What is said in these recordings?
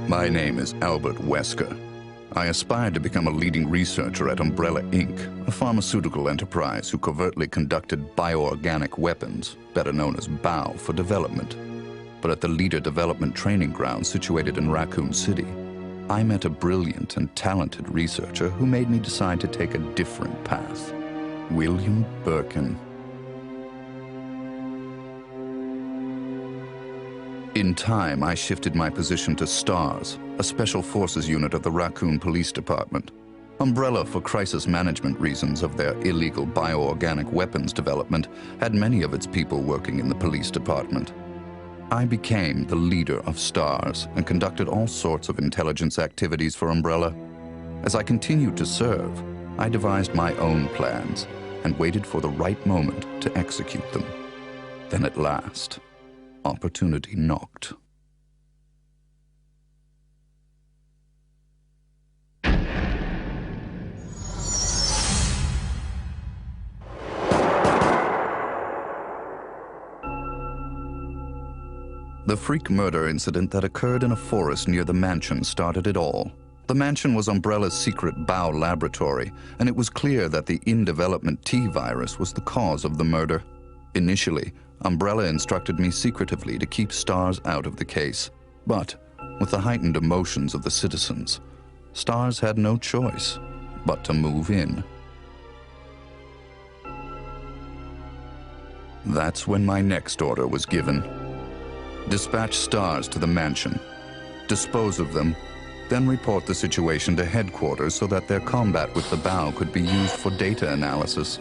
My name is Albert Wesker. I aspired to become a leading researcher at Umbrella Inc., a pharmaceutical enterprise who covertly conducted bioorganic weapons, better known as BOW, for development. But at the Leader Development Training Ground situated in Raccoon City, I met a brilliant and talented researcher who made me decide to take a different path. William Birkin. In time, I shifted my position to STARS, a special forces unit of the Raccoon Police Department. Umbrella, for crisis management reasons of their illegal bioorganic weapons development, had many of its people working in the police department. I became the leader of STARS and conducted all sorts of intelligence activities for Umbrella. As I continued to serve, I devised my own plans and waited for the right moment to execute them. Then at last, opportunity knocked. The freak murder incident that occurred in a forest near the mansion started it all. The mansion was Umbrella's secret BOW laboratory, and it was clear that the in-development T virus was the cause of the murder. Initially, Umbrella instructed me secretively to keep STARS out of the case. But, with the heightened emotions of the citizens, STARS had no choice but to move in. That's when my next order was given. Dispatch STARS to the mansion, dispose of them, then report the situation to headquarters so that their combat with the BOW could be used for data analysis,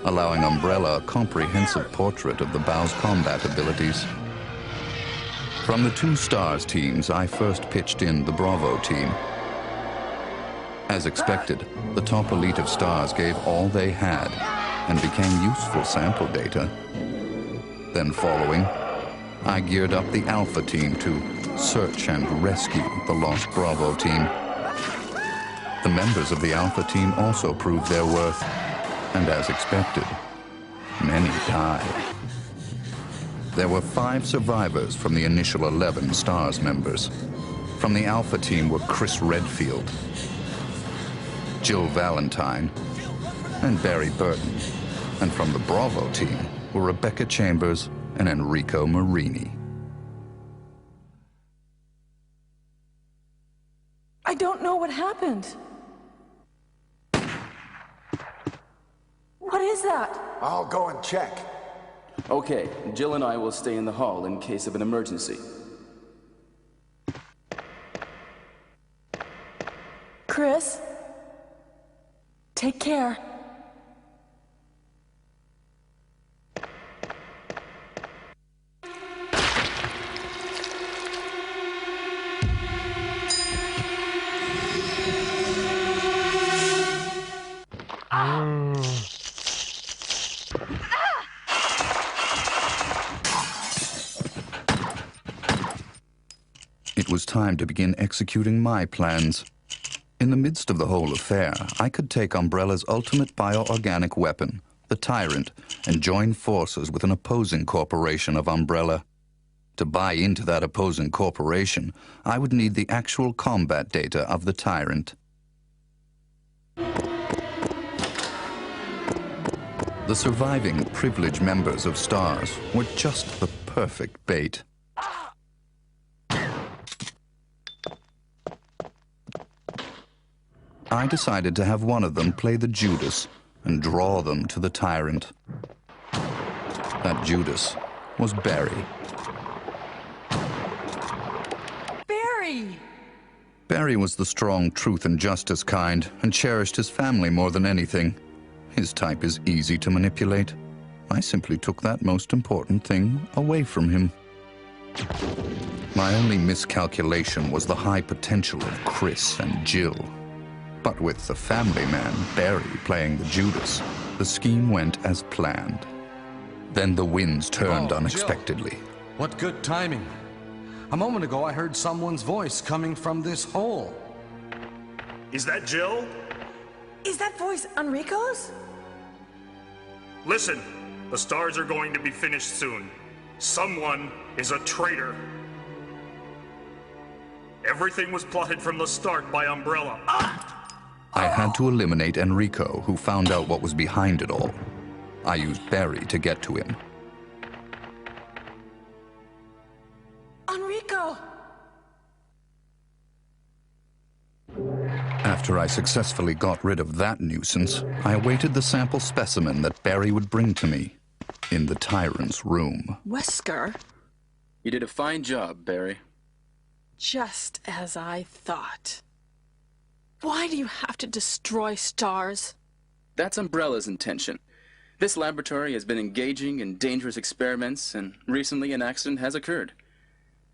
allowing Umbrella a comprehensive portrait of the BOW's combat abilities. From the two STARS teams, I first pitched in the Bravo team. As expected, the top elite of STARS gave all they had and became useful sample data. Then following, I geared up the Alpha team to search and rescue the lost Bravo team. The members of the Alpha team also proved their worth, and as expected, many died. There were 5 survivors from the initial 11 STARS members. From the Alpha team were Chris Redfield, Jill Valentine, and Barry Burton. And from the Bravo team were Rebecca Chambers and Enrico Marini. I don't know what happened. What is that? I'll go and check. Okay, Jill and I will stay in the hall in case of an emergency. Chris, take care. It was time to begin executing my plans. In the midst of the whole affair, I could take Umbrella's ultimate bioorganic weapon, the Tyrant, and join forces with an opposing corporation of Umbrella. To buy into that opposing corporation, I would need the actual combat data of the Tyrant. The surviving privileged members of STARS were just the perfect bait. I decided to have one of them play the Judas and draw them to the Tyrant. That Judas was Barry. Barry! Barry was the strong truth and justice kind and cherished his family more than anything. His type is easy to manipulate. I simply took that most important thing away from him. My only miscalculation was the high potential of Chris and Jill. But with the family man, Barry, playing the Judas, the scheme went as planned. Then the winds turned unexpectedly. Jill. What good timing. A moment ago, I heard someone's voice coming from this hole. Is that Jill? Is that voice Enrico's? Listen, the stars are going to be finished soon. Someone is a traitor. Everything was plotted from the start by Umbrella. I had to eliminate Enrico, who found out what was behind it all. I used Barry to get to him. Enrico! After I successfully got rid of that nuisance, I awaited the sample specimen that Barry would bring to me in the Tyrant's room. Wesker? You did a fine job, Barry. Just as I thought. Why do you have to destroy stars? That's Umbrella's intention. This laboratory has been engaging in dangerous experiments, and recently an accident has occurred.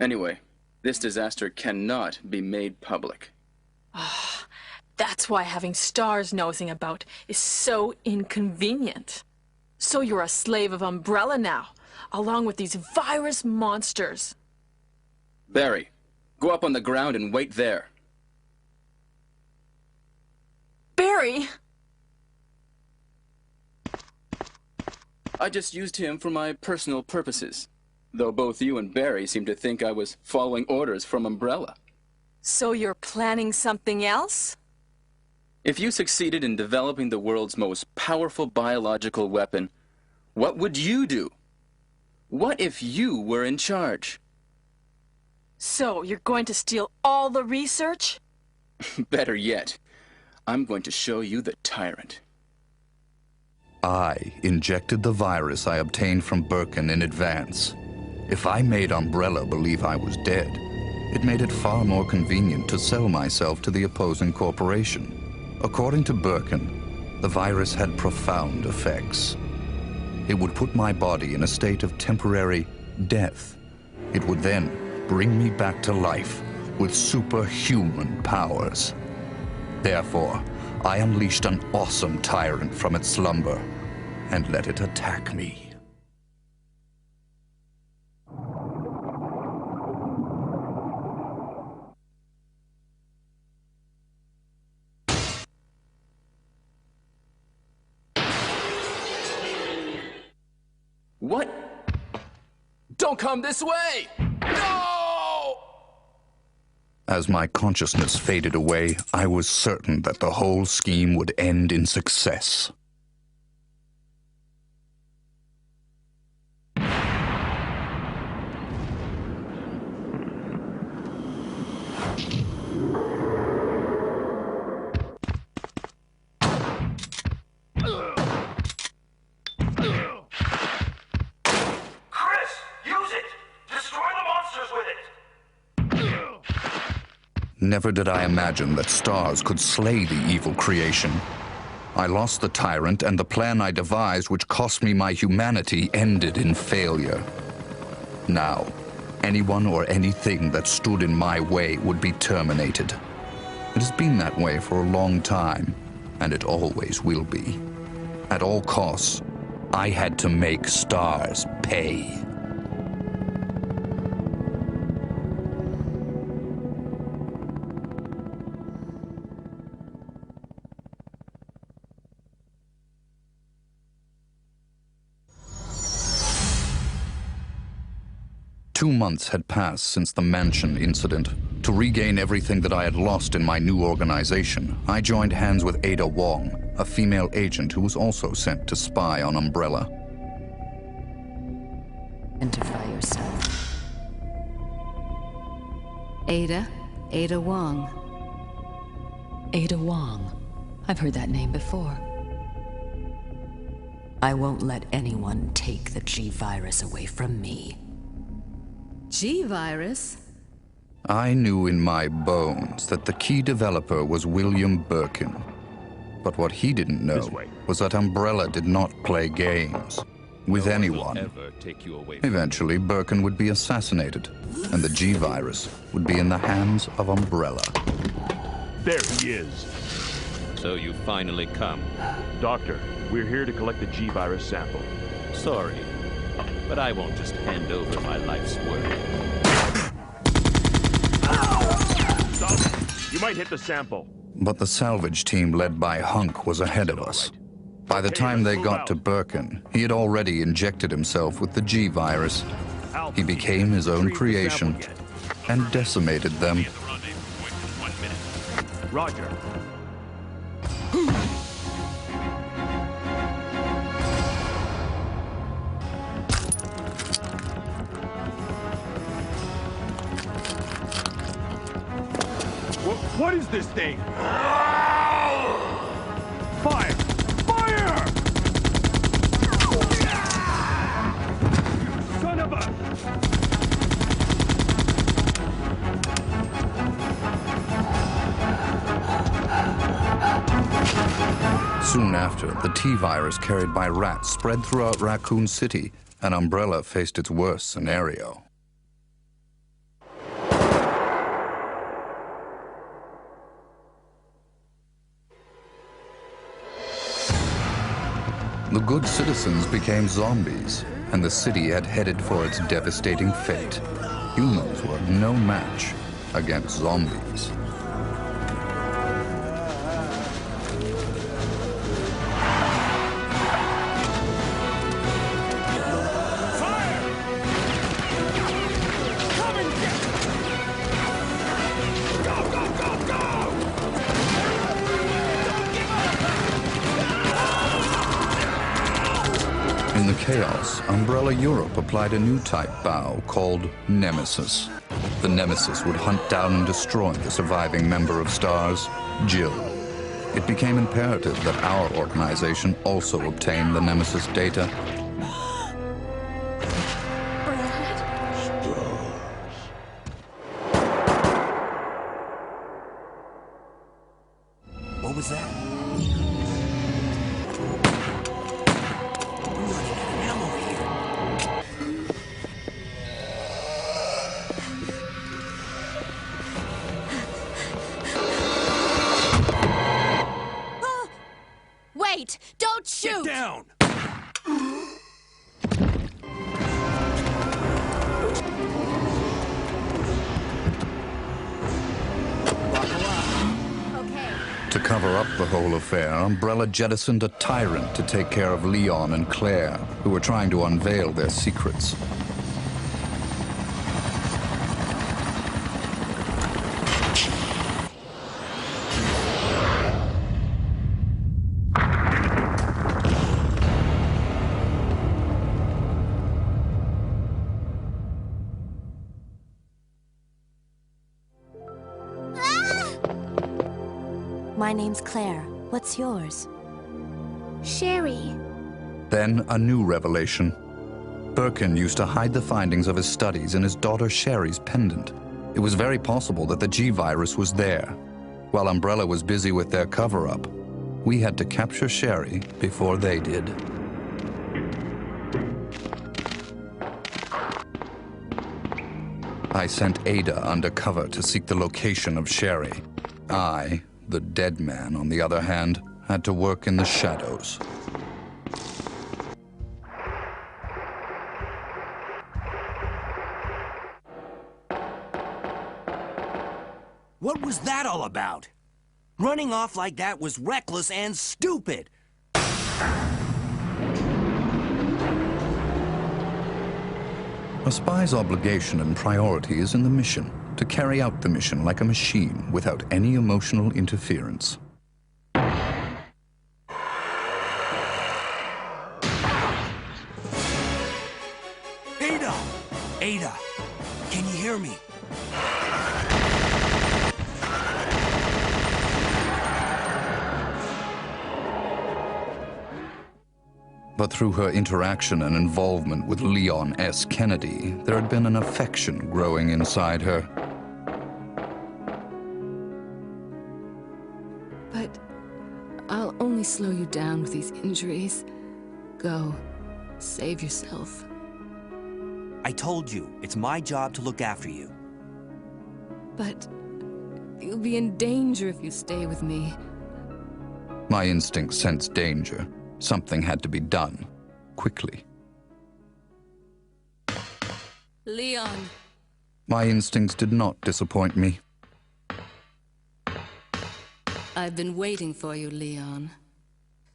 Anyway, this disaster cannot be made public. That's why having stars nosing about is so inconvenient. So you're a slave of Umbrella now, along with these virus monsters. Barry, go up on the ground and wait there. Barry! I just used him for my personal purposes, though both you and Barry seem to think I was following orders from Umbrella. So you're planning something else? If you succeeded in developing the world's most powerful biological weapon, what would you do? What if you were in charge? So you're going to steal all the research? Better yet, I'm going to show you the Tyrant. I injected the virus I obtained from Birkin in advance. If I made Umbrella believe I was dead, it made it far more convenient to sell myself to the opposing corporation. According to Birkin, the virus had profound effects. It would put my body in a state of temporary death. It would then bring me back to life with superhuman powers. Therefore, I unleashed an awesome tyrant from its slumber and let it attack me. What? Don't come this way! No! As my consciousness faded away, I was certain that the whole scheme would end in success. Never did I imagine that stars could slay the evil creation. I lost the tyrant, and the plan I devised, which cost me my humanity, ended in failure. Now, anyone or anything that stood in my way would be terminated. It has been that way for a long time, and it always will be. At all costs, I had to make stars pay. Two months had passed since the mansion incident. To regain everything that I had lost in my new organization, I joined hands with Ada Wong, a female agent who was also sent to spy on Umbrella. Identify yourself. Ada Wong. Ada Wong. I've heard that name before. I won't let anyone take the G-Virus away from me. G-Virus? I knew in my bones that the key developer was William Birkin. But what he didn't know was that Umbrella did not play games with anyone. Eventually, Birkin would be assassinated, and the G-Virus would be in the hands of Umbrella. There he is. So you finally come. Doctor, we're here to collect the G-Virus sample. Sorry, but I won't just hand over my life's work. Stop! You might hit the sample. But the salvage team led by Hunk was ahead of us. By the time they got to Birkin, he had already injected himself with the G-Virus salvage. He became his own Retrieve the creation sample and decimated them. yet. Rendezvous point in 1 minute. Roger. What is this thing? Fire! Fire! Son of a... Soon after, the T-virus carried by rats spread throughout Raccoon City, and Umbrella faced its worst scenario. The good citizens became zombies, and the city had headed for its devastating fate. Humans were no match against zombies. In the chaos, Umbrella Europe applied a new type bow called Nemesis. The Nemesis would hunt down and destroy the surviving member of STARS, Jill. It became imperative that our organization also obtain the Nemesis data. What was that? Wait! Don't shoot! Get down! To cover up the whole affair, Umbrella jettisoned a tyrant to take care of Leon and Claire, who were trying to unveil their secrets. My name's Claire. What's yours? Sherry. Then a new revelation. Birkin used to hide the findings of his studies in his daughter Sherry's pendant. It was very possible that the G-virus was there. While Umbrella was busy with their cover-up, we had to capture Sherry before they did. I sent Ada undercover to seek the location of Sherry. I, the dead man, on the other hand, had to work in the shadows. What was that all about? Running off like that was reckless and stupid. A spy's obligation and priority is in the mission, to carry out the mission like a machine without any emotional interference. Ada! Ada! Can you hear me? But through her interaction and involvement with Leon S. Kennedy, there had been an affection growing inside her. But I'll only slow you down with these injuries. Go. Save yourself. I told you, it's my job to look after you. But you'll be in danger if you stay with me. My instincts sensed danger. Something had to be done, quickly. Leon. My instincts did not disappoint me. I've been waiting for you, Leon.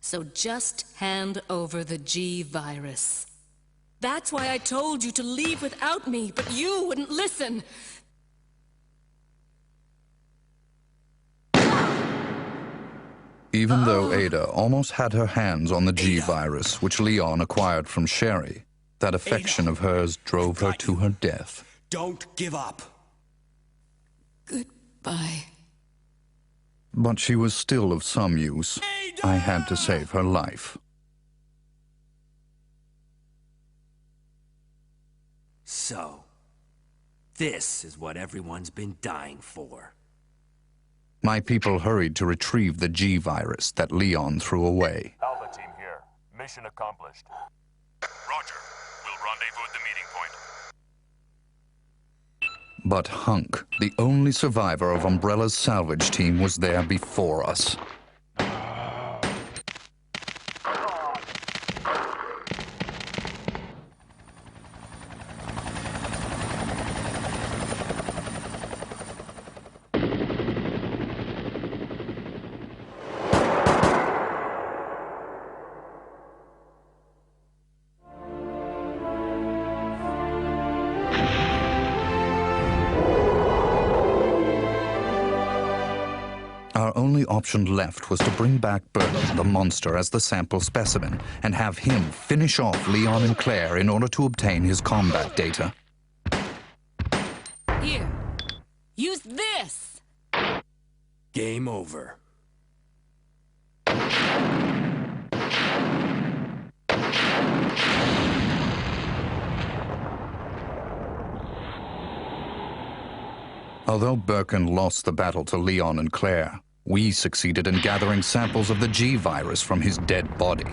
So just hand over the G-virus. That's why I told you to leave without me, but you wouldn't listen. Even though Ada almost had her hands on the G-Virus, which Leon acquired from Sherry, that affection of hers drove her to her death. Don't give up. Goodbye. But she was still of some use. I had to save her life. So, this is what everyone's been dying for. My people hurried to retrieve the G-Virus that Leon threw away. Alpha team here. Mission accomplished. Roger. We'll rendezvous at the meeting point. But Hunk, the only survivor of Umbrella's salvage team, was there before us. Our only option left was to bring back Birkin, the monster, as the sample specimen, and have him finish off Leon and Claire in order to obtain his combat data. Here. Use this! Game over. Although Birkin lost the battle to Leon and Claire, we succeeded in gathering samples of the G-Virus from his dead body.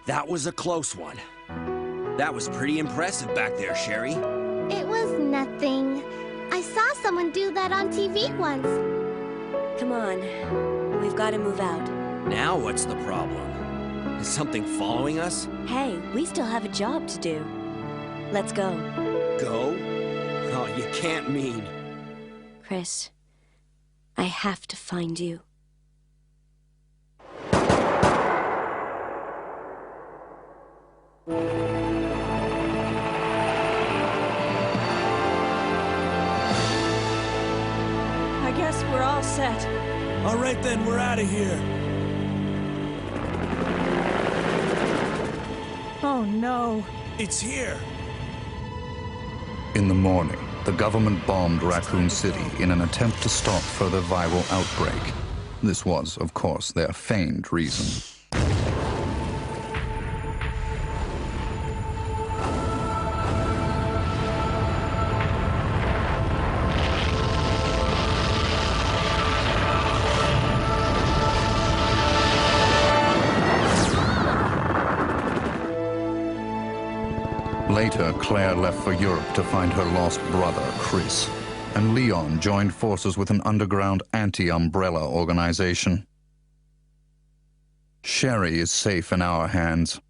That was a close one. That was pretty impressive back there, Sherry. It was nothing. I saw someone do that on TV once. Come on. We've got to move out. Now what's the problem? Is something following us? Hey, we still have a job to do. Let's go. Go? Oh, you can't mean... Chris, I have to find you. I guess we're all set. All right then, we're out of here. Oh no. It's here. In the morning, the government bombed Raccoon City in an attempt to stop further viral outbreak. This was, of course, their feigned reason. Later, Claire left for Europe to find her lost brother, Chris, and Leon joined forces with an underground anti-Umbrella organization. Sherry is safe in our hands.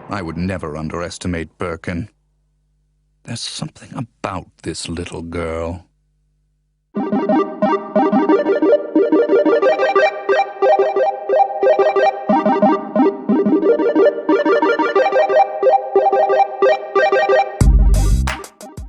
I would never underestimate Birkin. There's something about this little girl.